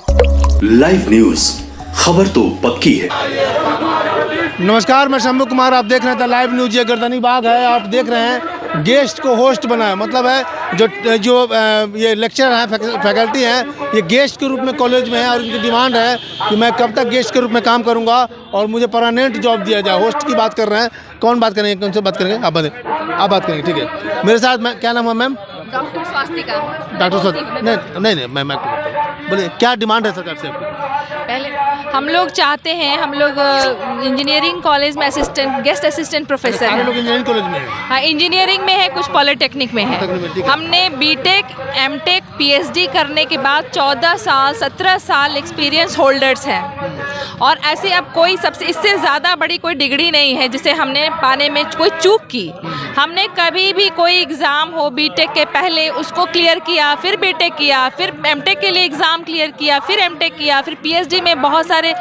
Live news, खबर तो पक्की है। नमस्कार, मैं शंभू कुमार, आप देख रहे हैं लाइव न्यूज। ये गर्दनी बाग है, आप देख रहे हैं गेस्ट को होस्ट बनाया, मतलब है जो ये लेक्चरर हैं, फैकल्टी हैं, ये गेस्ट के रूप में कॉलेज में है और उनकी डिमांड है कि मैं कब तक गेस्ट के रूप में काम करूंगा और मुझे परमानेंट जॉब दिया जाए। होस्ट की बात कर रहे हैं, कौन बात करेंगे, कौन से बात करेंगे? आप बात करेंगे, ठीक है। मेरे साथ मैं, क्या नाम है ma'am? Doctor Swastika. Doctor Swastika, नहीं मैं बोलिए, क्या डिमांड है सरकार से आपकी? पहले हम लोग चाहते हैं, हम लोग इंजीनियरिंग कॉलेज में गेस्ट असिस्टेंट प्रोफेसर हैं। लोग इंजीनियरिंग कॉलेज में हैं? हाँ, इंजीनियरिंग में है, कुछ पॉलिटेक्निक में है। हमने बीटेक, एमटेक, पीएचडी करने के बाद 14 साल 17 साल एक्सपीरियंस होल्डर्स हैं और ऐसे अब कोई सबसे इससे ज़्यादा बड़ी कोई डिग्री नहीं है जिसे हमने पाने में कोई चूक की। हमने कभी भी कोई एग्ज़ाम हो बीटेक के पहले उसको क्लियर किया, फिर बीटेक किया, फिर एमटेक के लिए एग्ज़ाम क्लियर किया, फिर एमटेक किया, फिर पीएचडी में बहुत सारे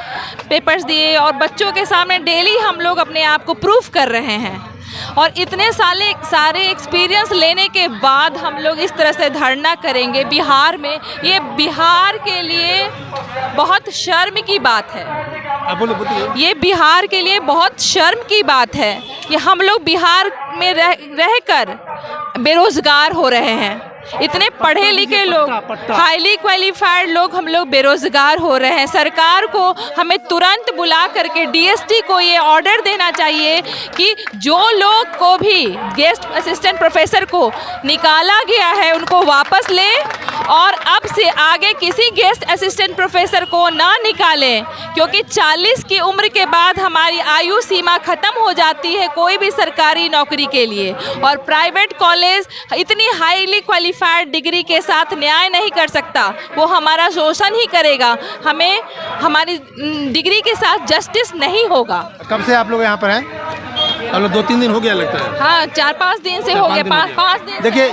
पेपर्स दिए और बच्चों के सामने डेली हम लोग अपने आप को प्रूफ कर रहे हैं। और इतने सारे एक्सपीरियंस लेने के बाद हम लोग इस तरह से धरना करेंगे बिहार में, ये बिहार के लिए बहुत शर्म की बात है। ये बिहार के लिए बहुत शर्म की बात है कि हम लोग बिहार में रहकर बेरोजगार हो रहे हैं। इतने पढ़े लिखे लोग, हाईली क्वालिफाइड लोग, हम लोग बेरोजगार हो रहे हैं। सरकार को हमें तुरंत बुला करके डीएसटी को ये ऑर्डर देना चाहिए कि जो लोग को भी गेस्ट असिस्टेंट प्रोफेसर को निकाला गया है उनको वापस ले और अब से आगे किसी गेस्ट असिस्टेंट प्रोफेसर को ना निकालें, क्योंकि 40 की उम्र के बाद हमारी आयु सीमा ख़त्म हो जाती है कोई भी सरकारी नौकरी के लिए। और प्राइवेट कॉलेज इतनी हाईली क्वालिफाइड डिग्री के साथ न्याय नहीं कर सकता, वो हमारा शोषण ही करेगा, हमें हमारी डिग्री के साथ जस्टिस नहीं होगा। कब से आप लोग यहाँ पर हैं? अब 2-3 दिन हो गया लगता है। हाँ, 4-5 दिन से हो गया, 5 दिन। देखिए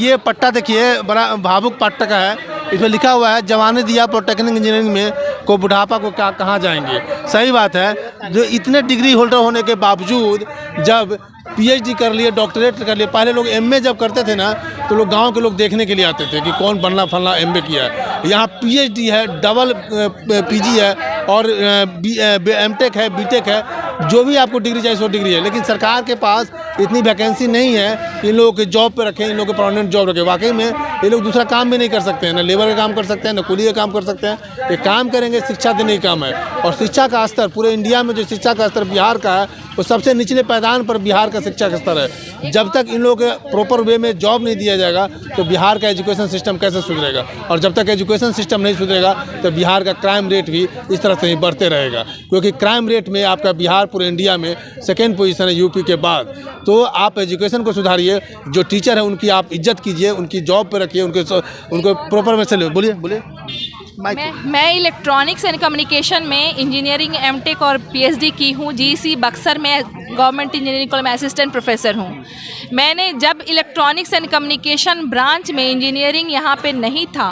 ये पट्टा देखिए, बड़ा भावुक पट्टा का है। इसमें लिखा हुआ है जवानी दिया पॉलिटेक्निक इंजीनियरिंग में को बुढ़ापा को क्या कहाँ जाएंगे। सही बात है, जो इतने डिग्री होल्डर होने के बावजूद जब पीएचडी कर लिए, डॉक्टरेट कर लिए, पहले लोग एमए जब करते थे ना तो लोग गांव के लोग देखने के लिए आते थे कि कौन बनना फलना एमए किया है। यहाँ पीएचडी है, डबल पीजी है और एमटेक है, बीटेक है, जो भी आपको डिग्री चाहिए 100 डिग्री है। लेकिन सरकार के पास इतनी वैकेंसी नहीं है इन लोगों के जॉब पे रखें, इन लोगों को परमानेंट जॉब रखें। वाकई में ये लोग दूसरा काम भी नहीं कर सकते हैं, ना लेबर का काम कर सकते हैं, ना कूली का काम कर सकते हैं। ये काम करेंगे शिक्षा देने का काम है। और शिक्षा का स्तर पूरे इंडिया में जो शिक्षा का स्तर बिहार का है वो सबसे निचले पैदान पर बिहार का शिक्षा का स्तर है। जब तक इन लोगों के प्रॉपर वे में जॉब नहीं दिया जाएगा तो बिहार का एजुकेशन सिस्टम कैसे सुधरेगा? और जब तक एजुकेशन सिस्टम नहीं सुधरेगा तो बिहार का क्राइम रेट भी इस तरह से ही बढ़ते रहेगा, क्योंकि क्राइम रेट में आपका बिहार पूरे इंडिया में सेकेंड पोजीशन है यूपी के बाद। तो आप एजुकेशन को सुधारिए, जो टीचर है उनकी आप इज्जत कीजिए, उनकी जॉब पे रखिए, उनको प्रॉपर में चलिए। बोलिए। मैं इलेक्ट्रॉनिक्स एंड कम्युनिकेशन में इंजीनियरिंग एमटेक और पीएचडी की हूँ। जीसी बक्सर में गवर्नमेंट इंजीनियरिंग कॉलेज में असिस्टेंट प्रोफेसर हूँ। मैंने जब इलेक्ट्रॉनिक्स एंड कम्युनिकेशन ब्रांच में इंजीनियरिंग यहाँ पे नहीं था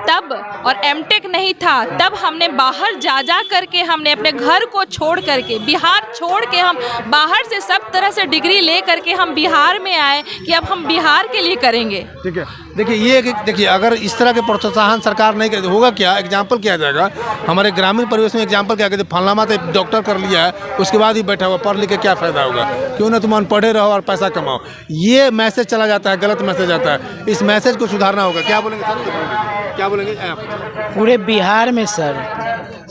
तब, और एमटेक नहीं था तब, हमने बाहर जा करके हमने अपने घर को छोड़ करके, बिहार छोड़ के हम बाहर से सब तरह से डिग्री ले करके हम बिहार में आए कि अब हम बिहार के लिए करेंगे। ठीक है, देखिए अगर इस तरह के प्रोत्साहन सरकार नहीं करे होगा क्या? एग्जाम्पल किया जाएगा हमारे ग्रामीण परिवेश में, एग्जाम्पल क्या कहते हैं, फलाना तो डॉक्टर कर लिया है उसके बाद ही बैठा हुआ, पढ़ लिख के क्या फ़ायदा होगा? क्यों ना तुम अनपढ़े रहो और पैसा कमाओ। ये मैसेज चला जाता है, गलत मैसेज आता है। इस मैसेज को सुधारना होगा। क्या बोलेंगे सर? क्या बोलेंगे आप? पूरे बिहार में सर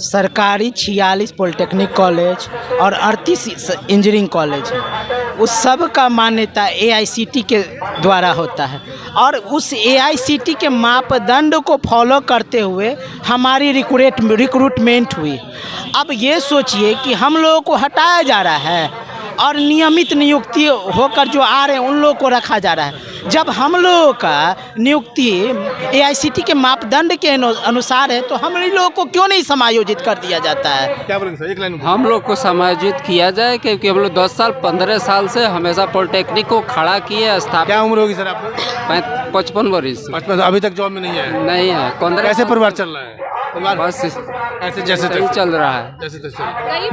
सरकारी 46 पॉलिटेक्निक कॉलेज और 38 इंजीनियरिंग कॉलेज है। उस सब का मान्यता एआईसीटी के द्वारा होता है और उस एआईसीटी के मापदंड को फॉलो करते हुए हमारी रिक्रूटमेंट हुई। अब ये सोचिए कि हम लोगों को हटाया जा रहा है और नियमित नियुक्ति होकर जो आ रहे हैं उन लोगों को रखा जा रहा है। जब हम लोगों का नियुक्ति एआईसीटी के मापदंड के अनुसार है तो हम लोगों को क्यों नहीं समायोजित कर दिया जाता है? क्या बोलेंगे सर? एक लाइन। हम लोग को समायोजित किया जाए क्योंकि हम लोग 10 साल 15 साल से हमेशा पॉलिटेक्निक को खड़ा किए स्थापित। क्या उम्र होगी सर आपको? 55 वर्ष। अभी तक जॉब में नहीं है? नहीं है। कैसे परिवार चल रहा है? बस ऐसे जैसे चल रहा है। जैसे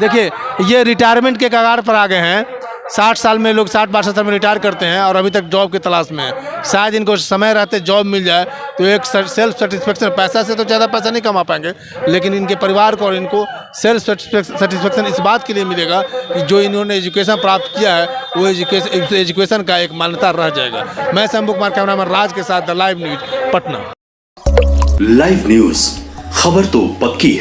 देखिए ये रिटायरमेंट के कगार पर आ गए हैं 60 साल में लोग 60-62 साल में रिटायर करते हैं और अभी तक जॉब की तलाश में है। शायद इनको समय रहते जॉब मिल जाए तो एक सेल्फ सेटिस्फेक्शन, पैसा से तो ज़्यादा पैसा नहीं कमा पाएंगे, लेकिन इनके परिवार को और इनको सेल्फ सेटिस्फेक्शन इस बात के लिए मिलेगा कि जो इन्होंने एजुकेशन प्राप्त किया है वो एजुकेशन का एक मान्यता रह जाएगा। मैं शंभू कुमार, कैमरामैन राज के साथ the live news, Patna. Live news, खबर तो पक्की है।